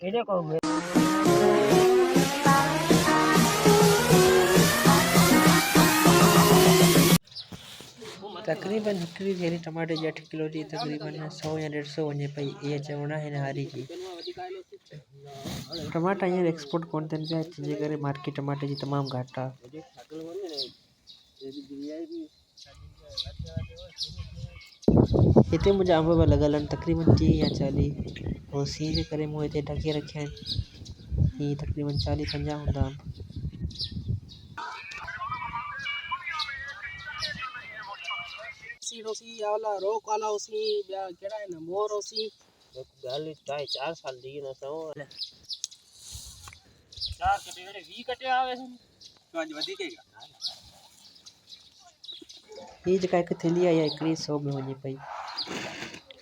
ये देखो तकरीबन हिकिड़ी थैली टमाटे जी 8 किलो जी तकरीबन 100 या 150 वञे पई इहा चवण आहे हिन हारी जी। टमाटा हींअर एक्सपोर्ट कोन थियनि पिया जंहिंजे करे मार्केट टमाटे जी तमामु घटि आहे। हिते मुंहिंजा अंब बि लॻल आहिनि तकरीबन 30 या 40 ऐं सीउ जे करे मूं हिते ढके रखिया आहिनि। हीअ तकरीबन 40-50 हूंदा आहिनि। रोसी वाला रोक वाला उसी केड़ा है ना मोर उसी गाली 4 साल दी ना सो 4 कटे 20 कटे आवे तो आज वधी गई ये जेका हिकु थैली आहे इहा हिकिड़ी 100 में वञे पई।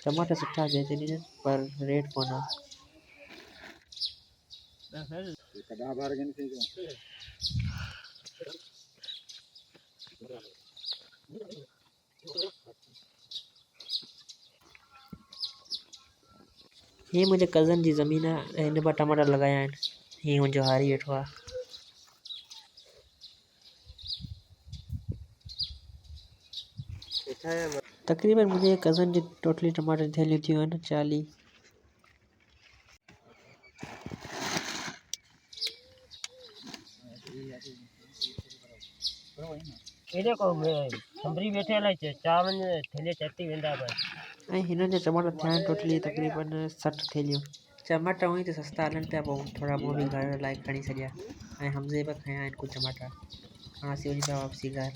टमाटा सुठा बेहतरीन पर रेट कोन आहे। ये मुंहिंजे कज़न जी ज़मीन आहे हिन पर टमाटा लॻाया आहिनि। हीअं मुंहिंजो हारी वेठो आहे। तकरीबन मुंहिंजे कज़न जी टोटली टमाटर जी थैलियूं थियूं आहिनि 40। ये देखो संभरी बैठे अलाई चावन थैले चटी वेंदा बस ऐं हिननि जा टमाटा थिया आहिनि टोटली तकरीबन 60 थैलियूं। टमाटा उअं ई त सस्ता हलनि पिया पोइ थोरा मूं बि घर लाइ खणी छॾिया ऐं हमज़े बि खयां आहिनि कुझु टमाटा। हाणे असीं वञी पिया वापसी घर।